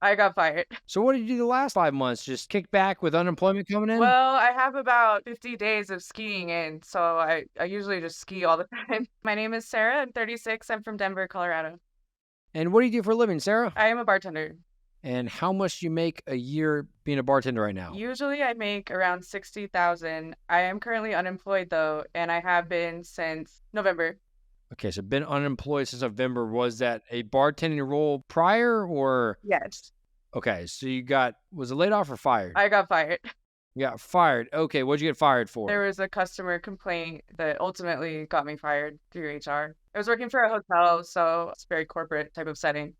I got fired. So what did you do the last 5 months? Just kick back with unemployment coming in? Well, I have about 50 days of skiing in, so I usually just ski all the time. My name is Sarah. I'm 36. I'm from Denver, Colorado. And what do you do for a living, Sarah? I am a bartender. And how much do you make a year being a bartender right now? Usually I make around 60,000. I am currently unemployed though, and I have been since November. Okay, so been unemployed since November. Was that a bartending role prior or Yes, okay, so was it laid off or fired? I got fired. You got fired. Okay, what'd you get fired There for? was a customer complaint that ultimately got me fired through HR. I was working for a hotel, so it's a very corporate type of setting.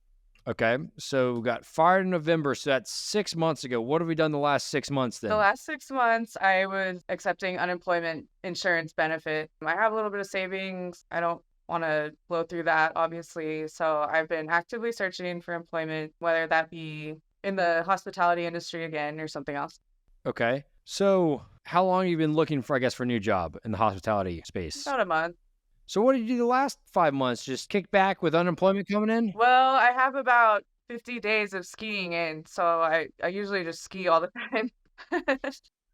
Okay, so got fired in November, so that's 6 months ago. What have we done the last 6 months The then? last 6 months, I was accepting unemployment insurance benefit. I have a little bit of savings. I don't want to blow through that, obviously. So I've been actively searching for employment, whether that be in the hospitality industry again or something else. Okay, so how long have you been looking for, I guess, for a new job in the hospitality space? About a month. So what did you do the last 5 months? Just kick back with unemployment coming in? Well, I have about 50 days of skiing in, so I usually just ski all the time.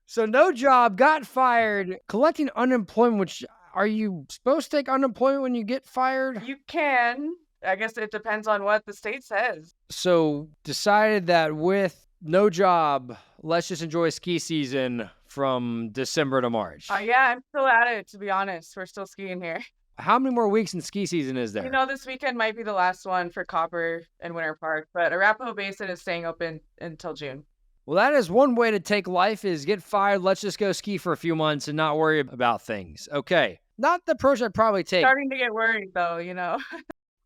So no job, got fired, collecting unemployment, which are you supposed to take unemployment when you get fired? You can. I guess it depends on what the state says. So decided that with no job, let's just enjoy ski season from December to March. Yeah, I'm still at it, to be honest. We're still skiing here. How many more weeks in ski season is there? This weekend might be the last one for Copper and Winter Park, but Arapahoe Basin is staying open until June. Well, that is one way to take life is get fired. Let's just go ski for a few months and not worry about things. Okay. Not the approach I'd probably take. Starting to get worried though.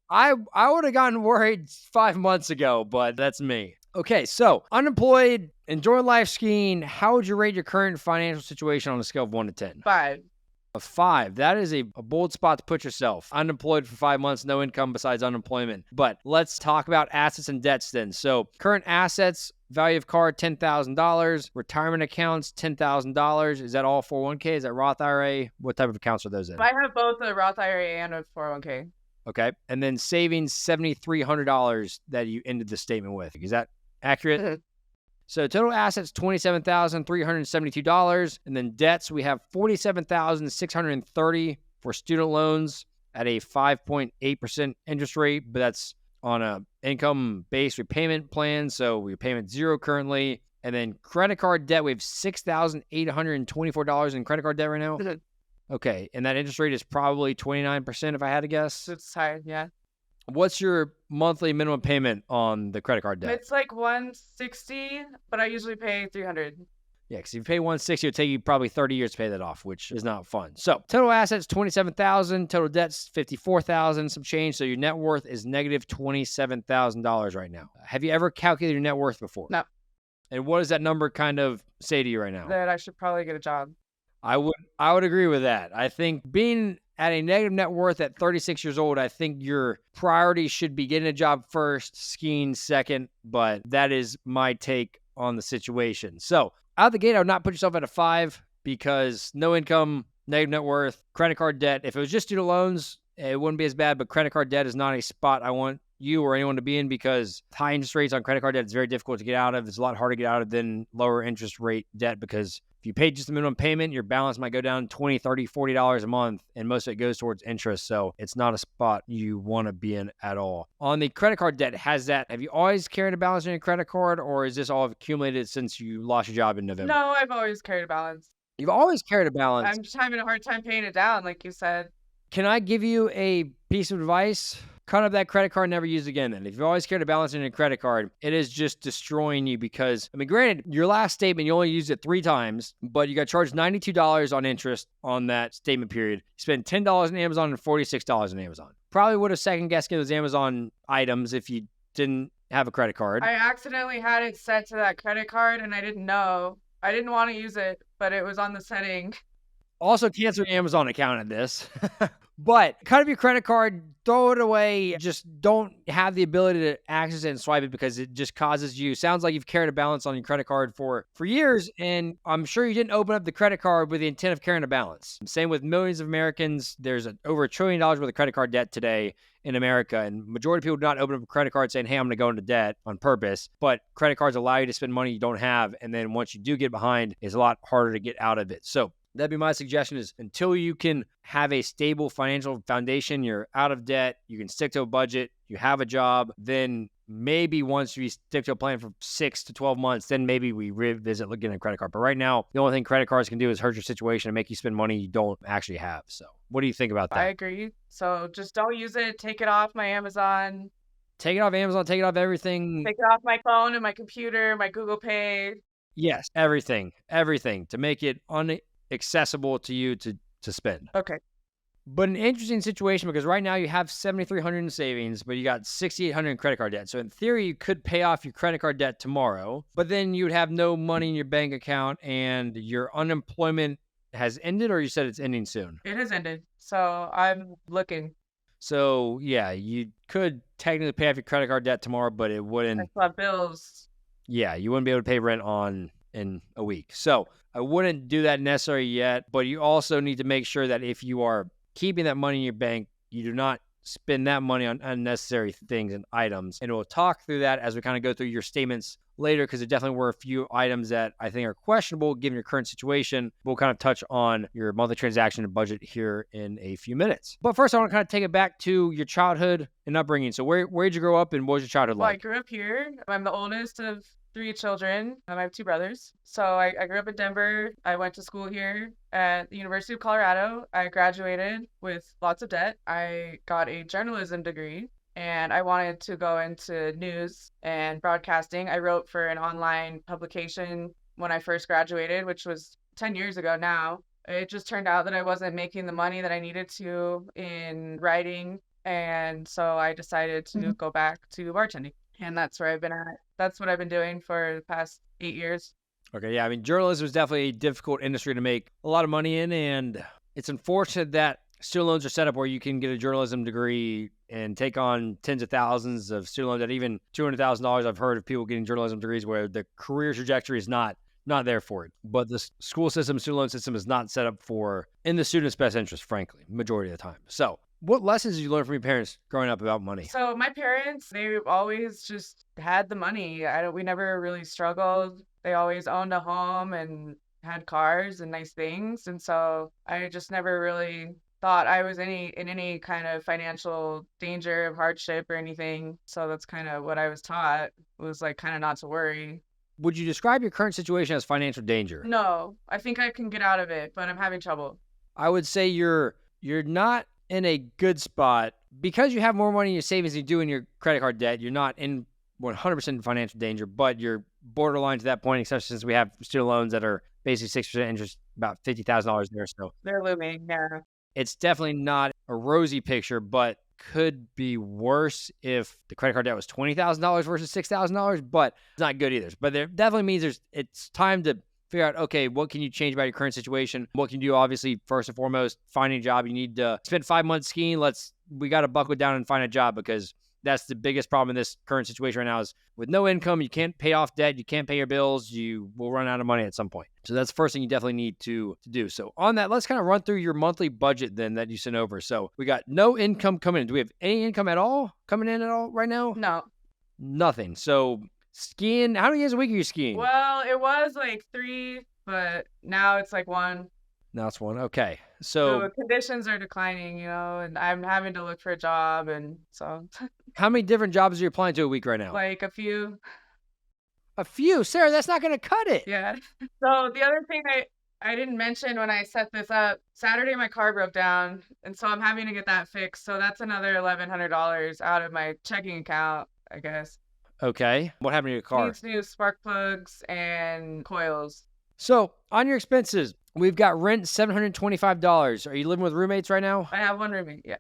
I would have gotten worried 5 months ago, but that's me. Okay, so unemployed, enjoying life skiing. How would you rate your current financial situation on a scale of 1 to 10? 5. A 5. That is a bold spot to put yourself. Unemployed for 5 months, no income besides unemployment. But let's talk about assets and debts then. So current assets, value of car, $10,000. Retirement accounts, $10,000. Is that all 401k? Is that Roth IRA? What type of accounts are those in? I have both a Roth IRA and a 401k. Okay. And then savings, $7,300 that you ended the statement with. Is that accurate? So total assets, $27,372. And then debts, we have $47,630 for student loans at a 5.8% interest rate, but that's on a income-based repayment plan. So we're payment zero currently. And then credit card debt, we have $6,824 in credit card debt right now. Okay. And that interest rate is probably 29% if I had to guess. It's high, yeah. What's your monthly minimum payment on the credit card debt? It's like 160, but I usually pay 300. Yeah, because if you pay 160, it'll take you probably 30 years to pay that off, which is not fun. So total assets, 27,000, total debts, 54,000, some change. So your net worth is negative $27,000 right now. Have you ever calculated your net worth before? No. And what does that number kind of say to you right now? That I should probably get a job. I would agree with that. I think being at a negative net worth at 36 years old, I think your priority should be getting a job first, skiing second, but that is my take on the situation. So out the gate, I would not put yourself at a 5 because no income, negative net worth, credit card debt. If it was just student loans, it wouldn't be as bad, but credit card debt is not a spot I want you or anyone to be in because high interest rates on credit card debt is very difficult to get out of. It's a lot harder to get out of than lower interest rate debt because if you pay just the minimum payment, your balance might go down $20, $30, $40 a month, and most of it goes towards interest. So it's not a spot you want to be in at all. On the credit card debt, have you always carried a balance on your credit card, or is this all accumulated since you lost your job in November? No, I've always carried a balance. You've always carried a balance. I'm just having a hard time paying it down, like you said. Can I give you a piece of advice? Cut up that credit card, never use it again. Then, if you've always carried a balance in your credit card, it is just destroying you because, granted, your last statement, you only used it 3 times, but you got charged $92 on interest on that statement period. You spent $10 on Amazon and $46 on Amazon. Probably would have second guessed those Amazon items if you didn't have a credit card. I accidentally had it set to that credit card and I didn't know. I didn't want to use it, but it was on the setting. Also, cancel your Amazon account at this. But cut up your credit card, throw it away. Just don't have the ability to access it and swipe it because it just causes you. Sounds like you've carried a balance on your credit card for years, and I'm sure you didn't open up the credit card with the intent of carrying a balance. Same with millions of Americans. There's over $1 trillion worth of credit card debt today in America, and majority of people do not open up a credit card saying, hey, I'm going to go into debt on purpose. But credit cards allow you to spend money you don't have, and then once you do get behind, it's a lot harder to get out of it. So that'd be my suggestion, is until you can have a stable financial foundation, you're out of debt, you can stick to a budget, you have a job, then maybe once we stick to a plan for 6 to 12 months, then maybe we revisit looking at a credit card. But right now, the only thing credit cards can do is hurt your situation and make you spend money you don't actually have. So what do you think about that? I agree. So just don't use it. Take it off my Amazon. Take it off Amazon, take it off everything. Take it off my phone and my computer, my Google Pay. Yes, everything to make it accessible to you to spend. Okay. But an interesting situation because right now you have $7,300 in savings, but you got $6,800 in credit card debt. So in theory, you could pay off your credit card debt tomorrow, but then you would have no money in your bank account and your unemployment has ended, or you said it's ending soon? It has ended. So I'm looking. So yeah, you could technically pay off your credit card debt tomorrow, but it wouldn't. I still have bills. Yeah, you wouldn't be able to pay rent in a week. So I wouldn't do that necessarily yet, but you also need to make sure that if you are keeping that money in your bank, you do not spend that money on unnecessary things and items. And we'll talk through that as we kind of go through your statements later, because there definitely were a few items that I think are questionable given your current situation. We'll kind of touch on your monthly transaction and budget here in a few minutes. But first, I want to kind of take it back to your childhood and upbringing. So where did you grow up and what was your childhood Well, I like? grew up here. I'm the oldest of 3 children. I have 2 brothers. So I grew up in Denver. I went to school here at the University of Colorado. I graduated with lots of debt. I got a journalism degree and I wanted to go into news and broadcasting. I wrote for an online publication when I first graduated, which was 10 years ago now. It just turned out that I wasn't making the money that I needed to in writing. And so I decided to go back to bartending. And that's where I've been at. That's what I've been doing for the past 8 years. Okay, yeah, I mean, journalism is definitely a difficult industry to make a lot of money in, and it's unfortunate that student loans are set up where you can get a journalism degree and take on tens of thousands of student loans at even $200,000. I've heard of people getting journalism degrees where the career trajectory is not there for it. But the school system, student loan system is not set up for in the student's best interest, frankly, majority of the time. So what lessons did you learn from your parents growing up about money? So my parents, they always just had the money. We never really struggled. They always owned a home and had cars and nice things. And so I just never really thought I was in any kind of financial danger of hardship or anything. So that's kind of what I was taught, was like kind of not to worry. Would you describe your current situation as financial danger? No, I think I can get out of it, but I'm having trouble. I would say you're not in a good spot because you have more money in your savings than you do in your credit card debt. You're not in 100% financial danger, but you're borderline to that point, especially since we have student loans that are basically 6% interest, about $50,000 there. So They're looming, yeah. it's definitely not a rosy picture, but could be worse if the credit card debt was $20,000 versus $6,000, but it's not good either. But there definitely means it's time to figure out, okay, what can you change about your current situation? What can you do? Obviously, first and foremost, finding a job. You need to spend 5 months skiing. We got to buckle down and find a job, because that's the biggest problem in this current situation right now is with no income, you can't pay off debt, you can't pay your bills, you will run out of money at some point. So that's the first thing you definitely need to do. So on that, let's kind of run through your monthly budget then that you sent over. So we got no income coming in. Do we have any income at all coming in at all right now? No. Nothing. So skiing, how many days a week are you skiing? Well, it was like 3, but now it's like 1. Now it's 1. Okay. So So conditions are declining, and I'm having to look for a job, and so how many different jobs are you applying to a week right now? like a few. A few. Sarah, that's not going to cut it. Yeah. So the other thing I didn't mention when I set this up, Saturday my car broke down, and so I'm having to get that fixed. So that's another $1,100 out of my checking account, I guess. Okay. What happened to your car? Needs new spark plugs and coils. So on your expenses, we've got rent, $725. Are you living with roommates right now? I have 1 roommate, yeah.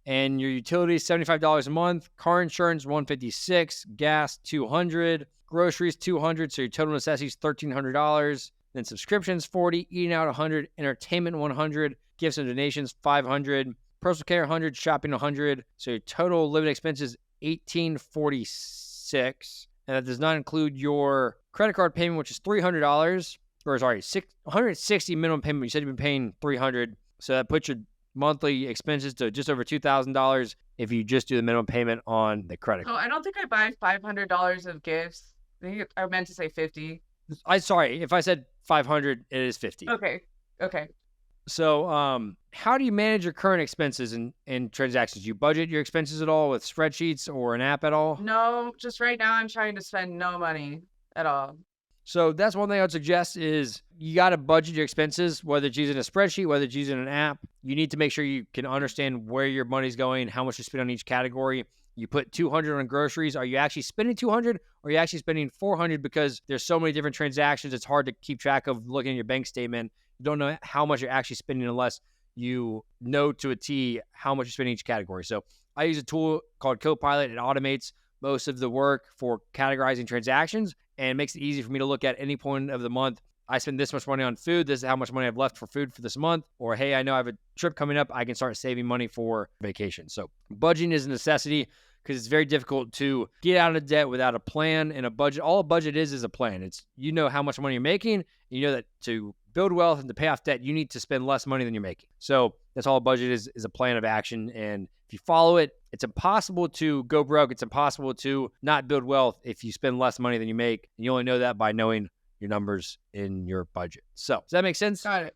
And your utilities, $75 a month. Car insurance, $156. Gas, $200. Groceries, $200. So your total necessities, $1,300. Then subscriptions, $40. Eating out, $100. Entertainment, $100. Gifts and donations, $500. personal care 100, shopping 100. So your total living expenses 1846, and that does not include your credit card payment, which is $300, or sorry, 160 minimum payment. You said you've been paying $300, so that puts your monthly expenses to just over $2,000 if you just do the minimum payment on the credit So card. I don't think I buy $500 of gifts. I think I meant to say 50. Sorry, if I said 500, it is 50. Okay. Okay. So, how do you manage your current expenses and transactions? You budget your expenses at all with spreadsheets or an app at all? No, just right now I'm trying to spend no money at all. So that's one thing I would suggest is you got to budget your expenses, whether it's using a spreadsheet, whether it's using an app. You need to make sure you can understand where your money's going, how much you spend on each category. You put 200 on groceries. Are you actually spending 200 or are you actually spending 400 because there's so many different transactions? It's hard to keep track of looking at your bank statement. You don't know how much you're actually spending unless you know to a T how much you spend in each category. So I use a tool called Copilot. It automates most of the work for categorizing transactions and makes it easy for me to look at any point of the month. I spend this much money on food. This is how much money I've left for food for this month. Or, hey, I know I have a trip coming up. I can start saving money for vacation. So budgeting is a necessity because it's very difficult to get out of debt without a plan and a budget. All a budget is a plan. It's, you know how much money you're making. And you know that to build wealth and to pay off debt, you need to spend less money than you're making. So that's all a budget is a plan of action. And if you follow it, it's impossible to go broke. It's impossible to not build wealth if you spend less money than you make. You only know that by knowing your numbers in your budget. So does that make sense? Got it.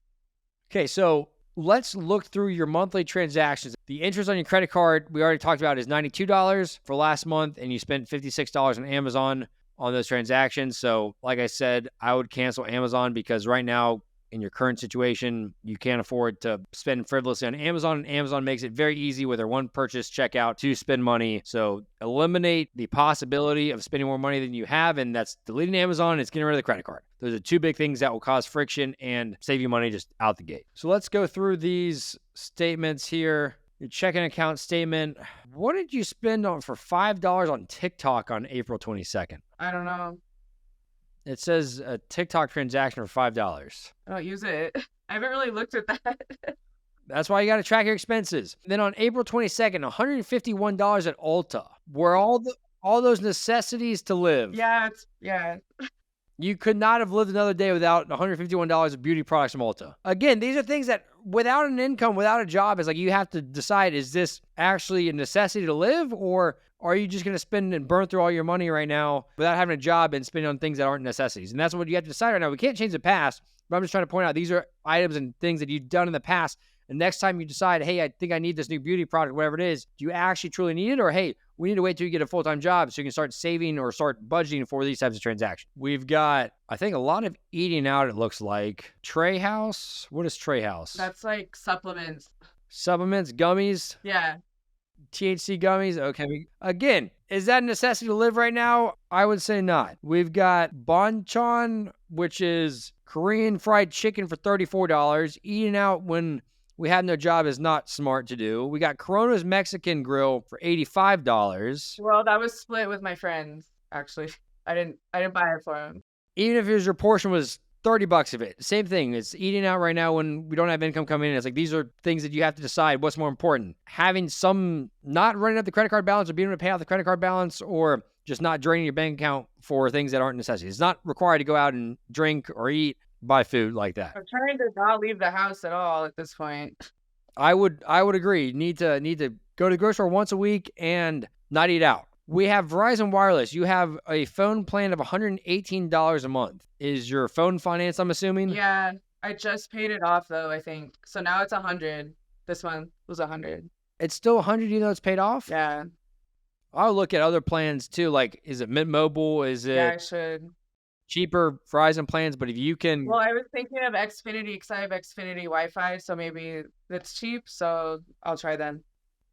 Okay, so let's look through your monthly transactions. The interest on your credit card, we already talked about, is $92 for last month, and you spent $56 on Amazon on those transactions. So like I said, I would cancel Amazon because right now, in your current situation, you can't afford to spend frivolously on Amazon. And Amazon makes it very easy with their one purchase checkout to spend money. So eliminate the possibility of spending more money than you have. And that's deleting Amazon and it's getting rid of the credit card. Those are two big things that will cause friction and save you money just out the gate. So let's go through these statements here. Your checking account statement. What did you spend on for $5 on TikTok on April 22nd? I don't know. It says a TikTok transaction for $5. I don't use it. I haven't really looked at that. That's why you got to track your expenses. Then on April 22nd, $151 at Ulta, where all those necessities to live. Yeah. You could not have lived another day without $151 of beauty products from Ulta. Again, these are things that without an income, without a job, it's like you have to decide, is this actually a necessity to live, or are you just going to spend and burn through all your money right now without having a job and spending on things that aren't necessities? And that's what you have to decide right now. We can't change the past, but I'm just trying to point out these are items and things that you've done in the past. And next time you decide, hey, I think I need this new beauty product, whatever it is, do you actually truly need it? Or, hey, we need to wait till you get a full-time job so you can start saving or start budgeting for these types of transactions. We've got, I think, a lot of eating out, it looks like. Tray House. What is Tray House? That's like supplements. Supplements, gummies. Yeah. THC gummies. Okay. Again, is that a necessity to live right now? I would say not. We've got Bonchon, which is Korean fried chicken for $34. Eating out when we have no job is not smart to do. We got Corona's Mexican Grill for $85. Well, that was split with my friends, actually. I didn't buy it for him. Even if your portion was $30 of it, same thing. It's eating out right now when we don't have income coming in. It's like these are things that you have to decide what's more important. Having some, not running up the credit card balance or being able to pay out the credit card balance, or just not draining your bank account for things that aren't necessities. It's not required to go out and drink or eat, buy food like that. I'm trying to not leave the house at all at this point. I would agree. Need to go to the grocery store once a week and not eat out. We have Verizon Wireless. You have a phone plan of $118 a month. Is your phone financed, I'm assuming? Yeah, I just paid it off though, I think. So now it's 100. This month was 100. It's still 100 even though it's paid off? Yeah. I'll look at other plans too. Like, is it Mint Mobile? Is it Yeah, I should. cheaper Verizon plans? But if you can... Well, I was thinking of Xfinity because I have Xfinity Wi-Fi, so maybe it's cheap. So I'll try then.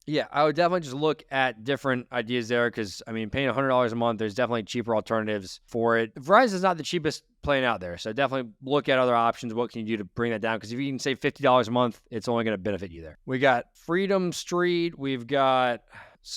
Yeah, I would definitely just look at different ideas there because, I mean, paying $100 a month, there's definitely cheaper alternatives for it. Verizon is not the cheapest plan out there, so definitely look at other options. What can you do to bring that down? Because if you can save $50 a month, it's only going to benefit you there. We got Freedom Street. We've got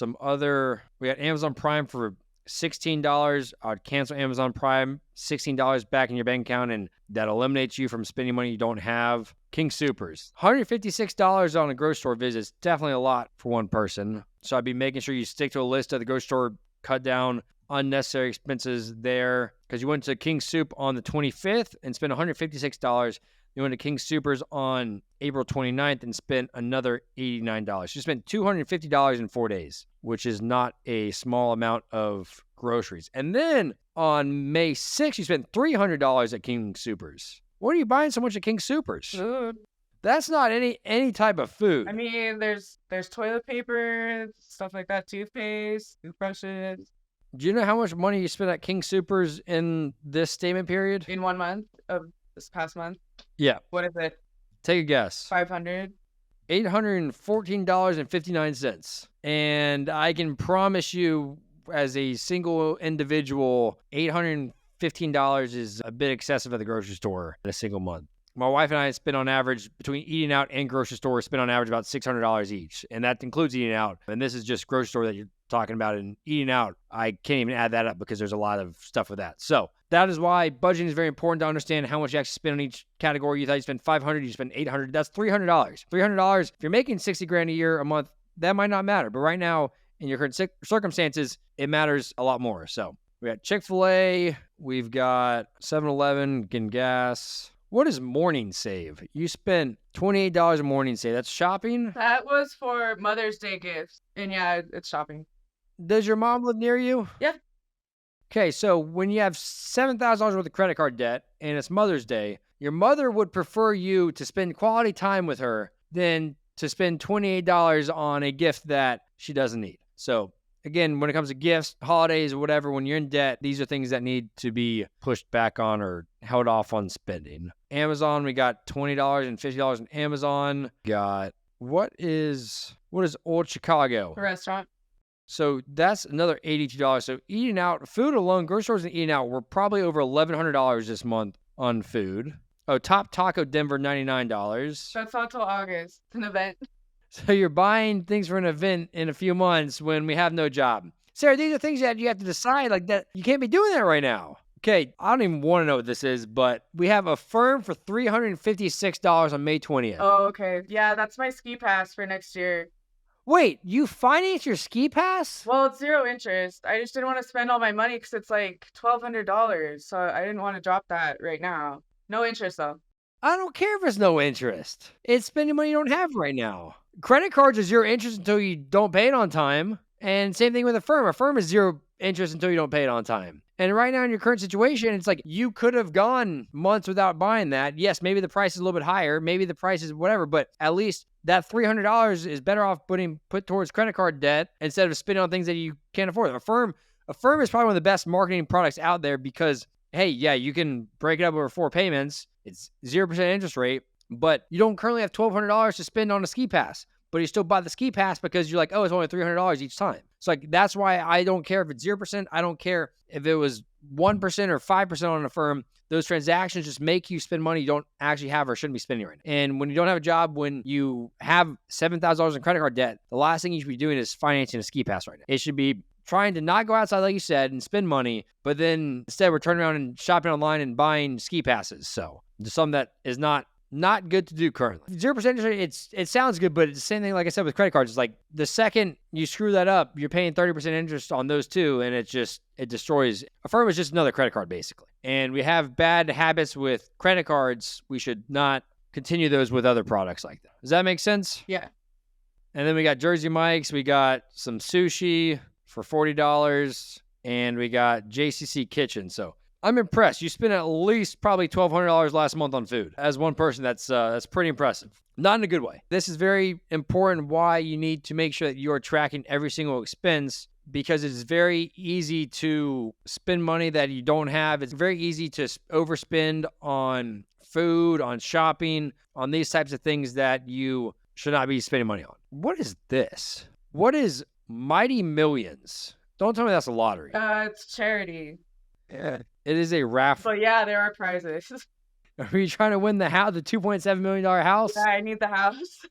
we got Amazon Prime for $16, I'd cancel Amazon Prime, $16 back in your bank account, and that eliminates you from spending money you don't have. King Soopers, $156 on a grocery store visit is definitely a lot for one person. So I'd be making sure you stick to a list of the grocery store, cut down unnecessary expenses there. Because you went to King Soup on the 25th and spent $156. You went to King Soopers on April 29th and spent another $89. You spent $250 in 4 days, which is not a small amount of groceries. And then on May 6th, you spent $300 at King Soopers. What are you buying so much at King Soopers? Food. That's not any type of food. I mean, there's toilet paper, stuff like that, toothpaste, toothbrushes. Do you know how much money you spent at King Soopers in this statement period? In 1 month of this past month. Yeah. What is it? Take a guess. 500. $814.59. And I can promise you, as a single individual, $815 is a bit excessive at the grocery store in a single month. My wife and I spend on average, between eating out and grocery store, spend on average about $600 each. And that includes eating out. And this is just grocery store that you're talking about. And eating out, I can't even add that up because there's a lot of stuff with that. So that is why budgeting is very important to understand how much you actually spend on each category. You thought you spent $500, you spend $800. That's $300. $300. If you're making $60,000 a year, a month, that might not matter. But right now, in your current circumstances, it matters a lot more. So we got Chick-fil-A, we've got 7-Eleven, getting gas. What is Morning Save? You spent $28 a Morning Save. That's shopping? That was for Mother's Day gifts. And yeah, it's shopping. Does your mom live near you? Yeah. Okay, so when you have $7,000 worth of credit card debt and it's Mother's Day, your mother would prefer you to spend quality time with her than to spend $28 on a gift that she doesn't need. So again, when it comes to gifts, holidays, or whatever, when you're in debt, these are things that need to be pushed back on or held off on spending. Amazon, we got $20 and $50 in Amazon. Got what is Old Chicago? A restaurant. So that's another $82. So eating out, food alone, grocery stores and eating out, we're probably over $1,100 this month on food. Oh, Top Taco Denver, $99. That's not till August. It's an event. So you're buying things for an event in a few months when we have no job. Sarah, these are things that you have to decide, like that. You can't be doing that right now. Okay, I don't even want to know what this is, but we have a firm for $356 on May 20th. Oh, okay. Yeah, that's my ski pass for next year. Wait, you finance your ski pass? Well, it's 0 interest. I just didn't want to spend all my money because it's like $1,200. So I didn't want to drop that right now. No interest, though. I don't care if it's no interest. It's spending money you don't have right now. Credit cards are 0 interest until you don't pay it on time. And same thing with a firm. A firm is 0 interest until you don't pay it on time. And right now in your current situation, it's like you could have gone months without buying that. Yes, maybe the price is a little bit higher. Maybe the price is whatever, but at least that $300 is better off put towards credit card debt instead of spending on things that you can't afford. A firm is probably one of the best marketing products out there because, hey, yeah, you can break it up over 4 payments. It's 0% interest rate, but you don't currently have $1,200 to spend on a ski pass. But you still buy the ski pass because you're like, oh, it's only $300 each time. So like that's why I don't care if it's 0%. I don't care if it was 1% or 5% on a firm. Those transactions just make you spend money you don't actually have or shouldn't be spending right now. And when you don't have a job, when you have $7,000 in credit card debt, the last thing you should be doing is financing a ski pass right now. It should be trying to not go outside, like you said, and spend money, but then instead we're turning around and shopping online and buying ski passes. So just something that is not good to do currently. 0% interest rate, it sounds good, but it's the same thing like I said with credit cards. It's like the second you screw that up, you're paying 30% interest on those two, and it destroys. Affirm is just another credit card, basically. And we have bad habits with credit cards. We should not continue those with other products like that. Does that make sense? Yeah. And then we got Jersey Mike's. We got some sushi for $40, and we got JCC Kitchen. So I'm impressed. You spent at least probably $1,200 last month on food. As one person, that's pretty impressive. Not in a good way. This is very important why you need to make sure that you're tracking every single expense because it's very easy to spend money that you don't have. It's very easy to overspend on food, on shopping, on these types of things that you should not be spending money on. What is this? What is Mighty Millions? Don't tell me that's a lottery. It's charity. Yeah. It is a raffle. But yeah, there are prizes. Are you trying to win the $2.7 million house? Yeah, I need the house.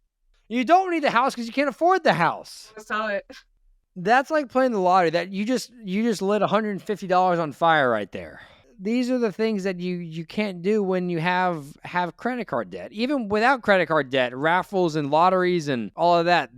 You don't need the house because you can't afford the house. I'll sell it. That's like playing the lottery. That you just lit $150 on fire right there. These are the things that you can't do when you have credit card debt. Even without credit card debt, raffles and lotteries and all of that,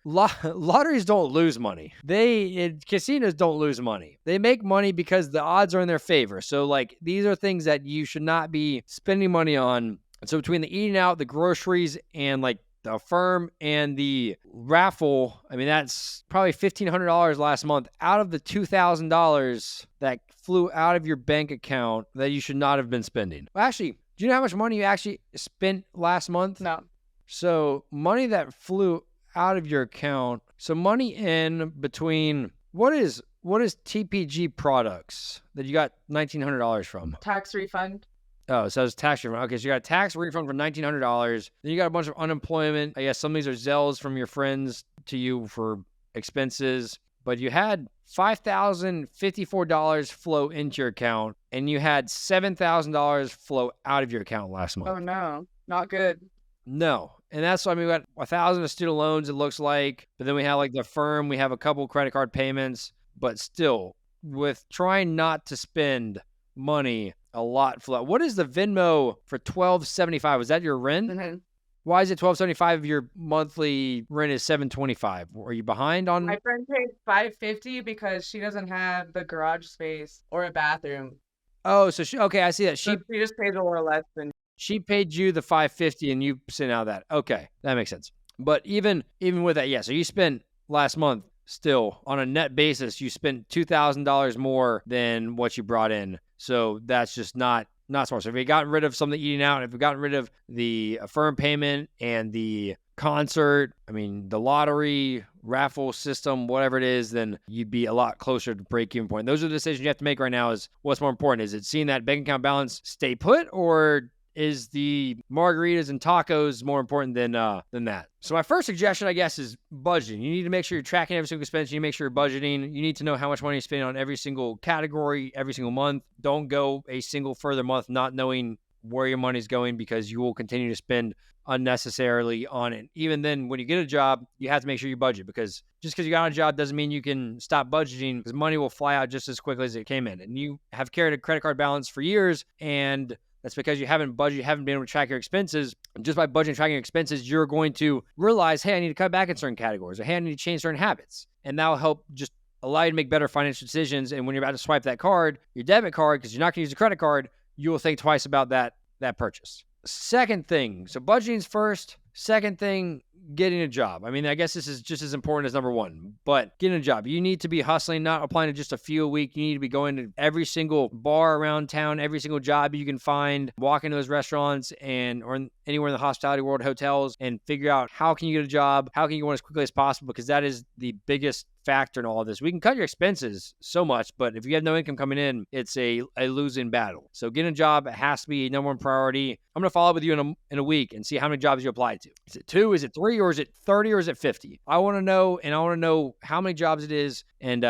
lotteries don't lose money. Casinos don't lose money. They make money because the odds are in their favor. So like these are things that you should not be spending money on. So between the eating out, the groceries, and like the firm and the raffle, I mean, that's probably $1,500 last month out of the $2,000 that flew out of your bank account that you should not have been spending. Well, actually, do you know how much money you actually spent last month? No. So money that flew out of your account. So money in between, what is TPG products that you got $1,900 from? Tax refund. Oh, so it's tax refund. Okay, so you got a tax refund for $1,900. Then you got a bunch of unemployment. I guess some of these are Zells from your friends to you for expenses. But you had $5,054 flow into your account, and you had $7,000 flow out of your account last month. Oh, no. Not good. No. And that's, I mean, we got 1,000 of student loans, it looks like. But then we have like the firm. We have a couple credit card payments. But still, with trying not to spend money a lot flow. What is the Venmo for $1,275? Was that your rent? Mm-hmm. Why is it $1,275 if your monthly rent is $725? Are you behind on? My friend paid $550 because she doesn't have the garage space or a bathroom. Oh, so okay, I see that. She just paid a little less than. She paid you the $550 and you sent out that. Okay, that makes sense. But even with that, yeah. So you spent last month still on a net basis. You spent $2,000 more than what you brought in. So that's just not smart. So if you gotten rid of some of the eating out, if you gotten rid of the firm payment and the concert, I mean, the lottery, raffle system, whatever it is, then you'd be a lot closer to break-even point. Those are the decisions you have to make right now. Is what's more important? Is it seeing that bank account balance stay put, or is the margaritas and tacos more important than that? So my first suggestion, I guess, is budgeting. You need to make sure you're tracking every single expense. You need to make sure you're budgeting. You need to know how much money you're spending on every single category, every single month. Don't go a single further month not knowing where your money's going, because you will continue to spend unnecessarily on it. Even then, when you get a job, you have to make sure you budget, because just because you got a job doesn't mean you can stop budgeting, because money will fly out just as quickly as it came in. And you have carried a credit card balance for years, and that's because you haven't budgeted, you haven't been able to track your expenses. And just by budgeting and tracking your expenses, you're going to realize, hey, I need to cut back in certain categories, or hey, I need to change certain habits. And that will help just allow you to make better financial decisions. And when you're about to swipe that card, your debit card, because you're not going to use a credit card, you will think twice about that purchase. Second thing, so budgeting's first. Second thing, getting a job. I mean, I guess this is just as important as number one, but getting a job. You need to be hustling, not applying to just a few a week. You need to be going to every single bar around town, every single job you can find, walk into those restaurants or anywhere in the hospitality world, hotels, and figure out how can you get a job, how can you go on as quickly as possible, because that is the biggest factor in all of this. We can cut your expenses so much, but if you have no income coming in, it's a losing battle. So getting a job has to be number one priority. I'm going to follow up with you in a week and see how many jobs you applied to. Is it 2? Is it 3? Or is it 30? Or is it 50? I want to know, and I want to know how many jobs it is, and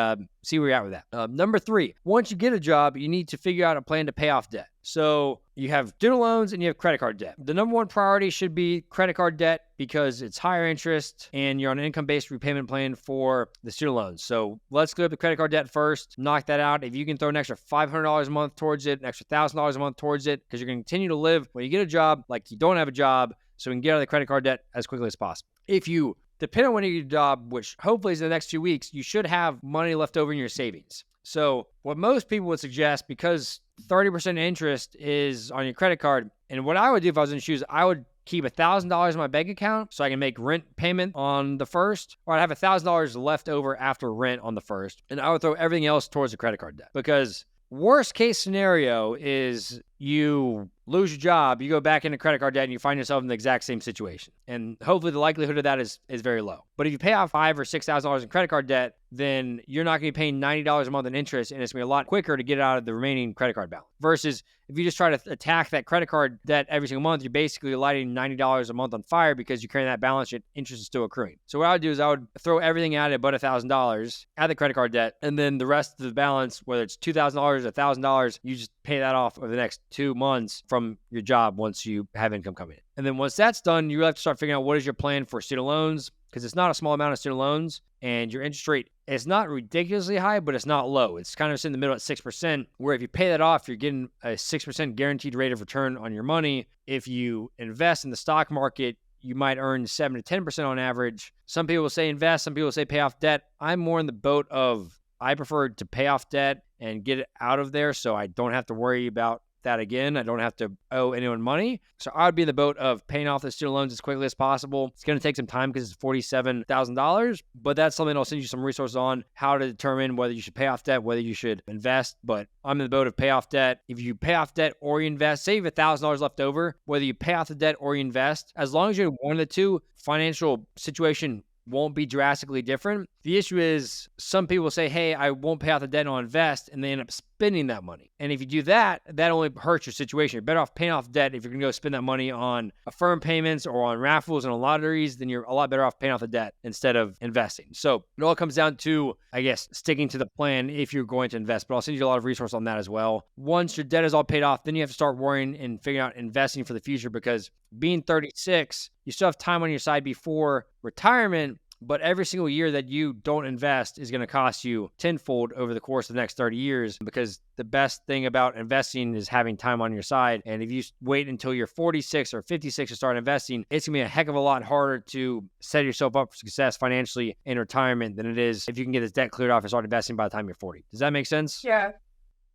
see where you're at with that. Number 3, once you get a job, you need to figure out a plan to pay off debt. So you have student loans and you have credit card debt. The number one priority should be credit card debt, because it's higher interest and you're on an income-based repayment plan for the student loans. So let's clear up the credit card debt first, knock that out. If you can throw an extra $500 a month towards it, an extra $1,000 a month towards it, because you're going to continue to live when you get a job like you don't have a job, so we can get out of the credit card debt as quickly as possible. If you depend on when you get a job, which hopefully is in the next 2 weeks, you should have money left over in your savings. So what most people would suggest, because 30% interest is on your credit card, and what I would do if I was in shoes, I would keep $1,000 in my bank account so I can make rent payment on the first, or I'd have $1,000 left over after rent on the first, and I would throw everything else towards the credit card debt. Because worst case scenario is you lose your job, you go back into credit card debt, and you find yourself in the exact same situation. And hopefully the likelihood of that is very low. But if you pay off $5,000 or $6,000 in credit card debt, then you're not going to be paying $90 a month in interest, and it's going to be a lot quicker to get out of the remaining credit card balance. Versus if you just try to attack that credit card debt every single month, you're basically lighting $90 a month on fire, because you're carrying that balance, your interest is still accruing. So what I would do is I would throw everything at it but $1,000 at the credit card debt, and then the rest of the balance, whether it's $2,000 or $1,000, you just pay that off over the next 2 months from your job once you have income coming in. And then once that's done, you really have to start figuring out what is your plan for student loans, because it's not a small amount of student loans, and your interest rate It's not ridiculously high, but it's not low. It's kind of in the middle at 6%, where if you pay that off, you're getting a 6% guaranteed rate of return on your money. If you invest in the stock market, you might earn 7 to 10% on average. Some people say invest, some people say pay off debt. I'm more in the boat of I prefer to pay off debt and get it out of there so I don't have to worry about that again. I don't have to owe anyone money. So I would be in the boat of paying off the student loans as quickly as possible. It's going to take some time because it's $47,000, but that's something I'll send you some resources on how to determine whether you should pay off debt, whether you should invest. But I'm in the boat of pay off debt. If you pay off debt or you invest, say you have $1,000 left over, whether you pay off the debt or you invest, as long as you're one of the two, financial situation won't be drastically different. The issue is some people say, hey, I won't pay off the debt and I'll invest, and they end up spending that money. And if you do that, that only hurts your situation. You're better off paying off debt if you're going to go spend that money on affirm payments or on raffles and on lotteries, then you're a lot better off paying off the debt instead of investing. So it all comes down to, I guess, sticking to the plan if you're going to invest. But I'll send you a lot of resources on that as well. Once your debt is all paid off, then you have to start worrying and figuring out investing for the future, because being 36, you still have time on your side before retirement. But every single year that you don't invest is going to cost you tenfold over the course of the next 30 years, because the best thing about investing is having time on your side. And if you wait until you're 46 or 56 to start investing, it's going to be a heck of a lot harder to set yourself up for success financially in retirement than it is if you can get this debt cleared off and start investing by the time you're 40. Does that make sense? Yeah.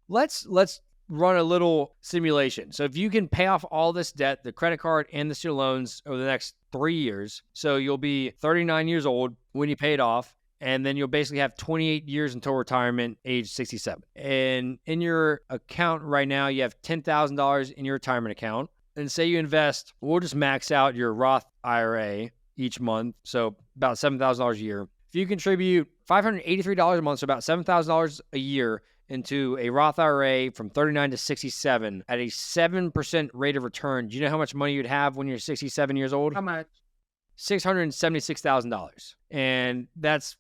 Let's run a little simulation. So if you can pay off all this debt, the credit card and the student loans, over the next 3 years, so you'll be 39 years old when you pay it off, and then you'll basically have 28 years until retirement, age 67. And in your account right now, you have $10,000 in your retirement account. And say you invest, we'll just max out your Roth IRA each month, so about $7,000 a year. If you contribute $583 a month, so about $7,000 a year, into a Roth IRA from 39 to 67 at a 7% rate of return, do you know how much money you'd have when you're 67 years old? How much? $676,000. And that's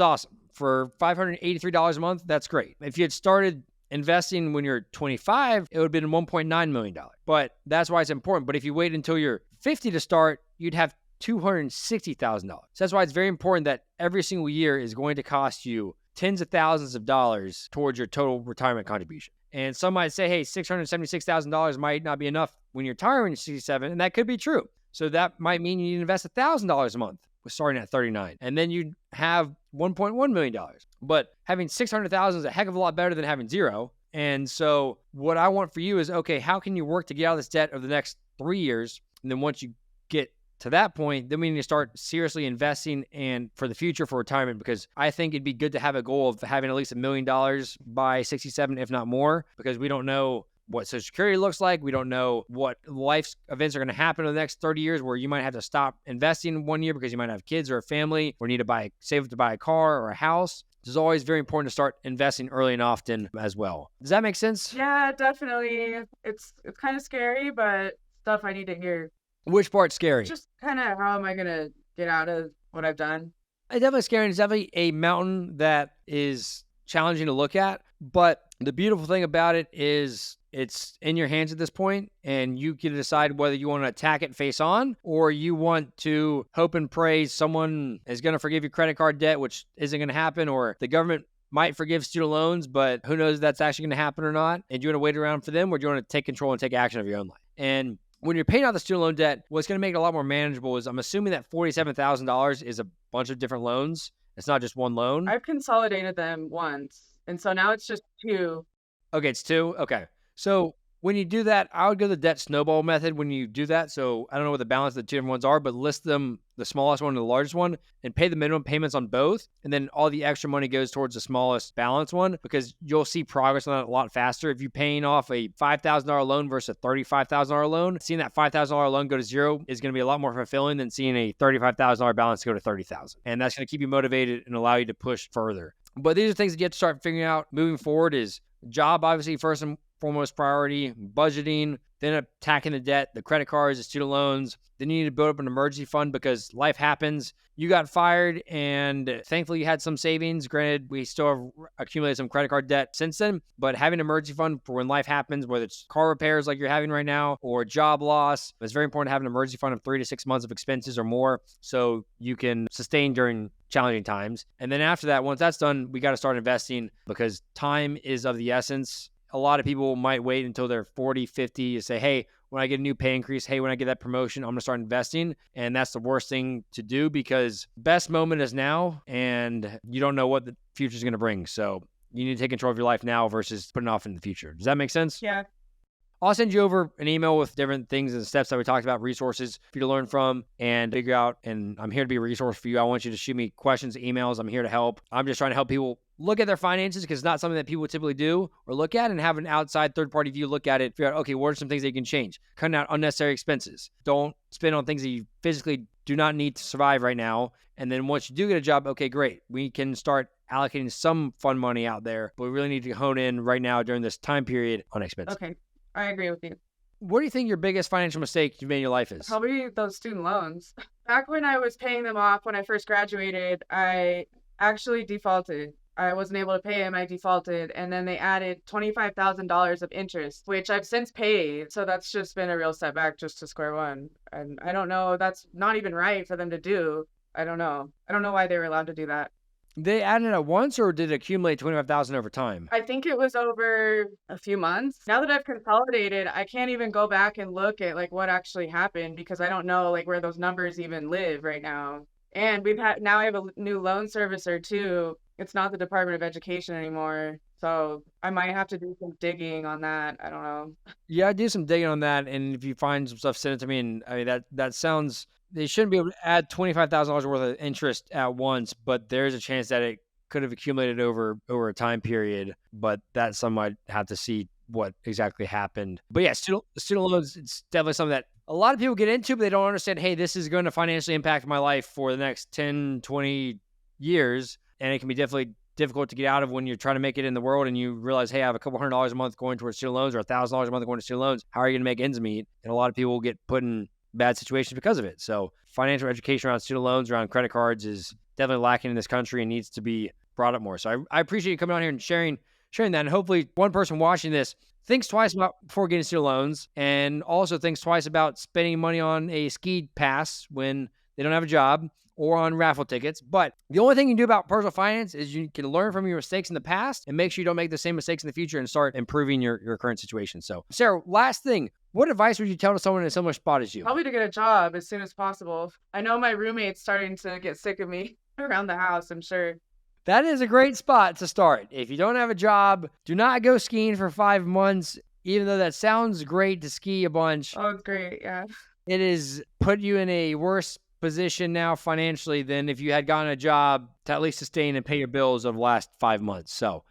awesome. For $583 a month, that's great. If you had started investing when you're 25, it would have been $1.9 million. But that's why it's important. But if you wait until you're 50 to start, you'd have $260,000. So that's why it's very important that every single year is going to cost you tens of thousands of dollars towards your total retirement contribution. And some might say, hey, $676,000 might not be enough when you're retiring when you're 67, and that could be true. So that might mean you need to invest $1,000 a month starting at 39, and then you'd have $1.1 million. But having $600,000 is a heck of a lot better than having zero. And so what I want for you is, okay, how can you work to get out of this debt over the next 3 years? And then once you get to that point, then we need to start seriously investing and for the future, for retirement, because I think it'd be good to have a goal of having at least $1 million by 67, if not more, because we don't know what Social Security looks like. We don't know what life's events are going to happen in the next 30 years, where you might have to stop investing 1 year because you might have kids or a family, or need to save up to buy a car or a house. It's always very important to start investing early and often as well. Does that make sense? Yeah, definitely. It's kind of scary, but stuff I need to hear. Which part's scary? Just kind of how am I going to get out of what I've done? It's definitely scary. It's definitely a mountain that is challenging to look at. But the beautiful thing about it is it's in your hands at this point, and you can decide whether you want to attack it face on, or you want to hope and pray someone is going to forgive your credit card debt, which isn't going to happen, or the government might forgive student loans, but who knows if that's actually going to happen or not. And do you want to wait around for them, or do you want to take control and take action of your own life? And when you're paying off the student loan debt, what's going to make it a lot more manageable is, I'm assuming that $47,000 is a bunch of different loans. It's not just one loan. I've consolidated them once, and so now it's just two. Okay, it's two? Okay. So when you do that, I would go the debt snowball method when you do that. So I don't know what the balance of the two different ones are, but list them, the smallest one and the largest one, and pay the minimum payments on both. And then all the extra money goes towards the smallest balance one, because you'll see progress on that a lot faster. If you're paying off a $5,000 loan versus a $35,000 loan, seeing that $5,000 loan go to zero is going to be a lot more fulfilling than seeing a $35,000 balance go to $30,000. And that's going to keep you motivated and allow you to push further. But these are things that you have to start figuring out moving forward. Is job, obviously, first and foremost priority, budgeting, then attacking the debt, the credit cards, the student loans. Then you need to build up an emergency fund because life happens. You got fired and thankfully you had some savings. Granted, we still have accumulated some credit card debt since then, but having an emergency fund for when life happens, whether it's car repairs like you're having right now or job loss, it's very important to have an emergency fund of 3 to 6 months of expenses or more so you can sustain during challenging times. And then after that, once that's done, we got to start investing because time is of the essence. A lot of people might wait until they're 40, 50 to say, hey, when I get a new pay increase, hey, when I get that promotion, I'm going to start investing. And that's the worst thing to do because best moment is now and you don't know what the future is going to bring. So you need to take control of your life now versus putting off in the future. Does that make sense? Yeah. I'll send you over an email with different things and steps that we talked about, resources for you to learn from and figure out. And I'm here to be a resource for you. I want you to shoot me questions, emails. I'm here to help. I'm just trying to help people look at their finances because it's not something that people typically do or look at, and have an outside third-party view look at it, figure out, okay, what are some things that you can change? Cutting out unnecessary expenses. Don't spend on things that you physically do not need to survive right now. And then once you do get a job, okay, great. We can start allocating some fun money out there, but we really need to hone in right now during this time period on expenses. Okay. I agree with you. What do you think your biggest financial mistake you've made in your life is? Probably those student loans. Back when I was paying them off when I first graduated, I actually defaulted. I wasn't able to pay them. I defaulted. And then they added $25,000 of interest, which I've since paid. So that's just been a real setback just to square one. And I don't know. That's not even right for them to do. I don't know. I don't know why they were allowed to do that. They added it once or did it accumulate 25,000 over time? I think it was over a few months. Now that I've consolidated, I can't even go back and look at like what actually happened because I don't know like where those numbers even live right now. And now I have a new loan servicer too. It's not the Department of Education anymore. So I might have to do some digging on that. I don't know. Yeah, I do some digging on that. And if you find some stuff, send it to me. And I mean, that sounds, they shouldn't be able to add $25,000 worth of interest at once, but there's a chance that it could have accumulated over a time period. But that's something I'd have to see what exactly happened. But yeah, student loans, it's definitely something that a lot of people get into, but they don't understand, hey, this is going to financially impact my life for the next 10, 20 years. And it can be definitely difficult to get out of when you're trying to make it in the world and you realize, hey, I have a couple $100 a month going towards student loans or $1,000 a month going to student loans. How are you going to make ends meet? And a lot of people get put in bad situations because of it. So financial education around student loans, around credit cards is definitely lacking in this country and needs to be brought up more. So I appreciate you coming on here and sharing that. And hopefully one person watching this thinks twice about before getting student loans and also thinks twice about spending money on a ski pass when they don't have a job or on raffle tickets. But the only thing you can do about personal finance is you can learn from your mistakes in the past and make sure you don't make the same mistakes in the future and start improving your current situation. So, Sarah, last thing, what advice would you tell to someone in a similar spot as you? Probably to get a job as soon as possible. I know my roommate's starting to get sick of me around the house, I'm sure. That is a great spot to start. If you don't have a job, do not go skiing for 5 months, even though that sounds great to ski a bunch. Oh, it's great, yeah. It is put you in a worse position now financially than if you had gotten a job to at least sustain and pay your bills over the last 5 months. So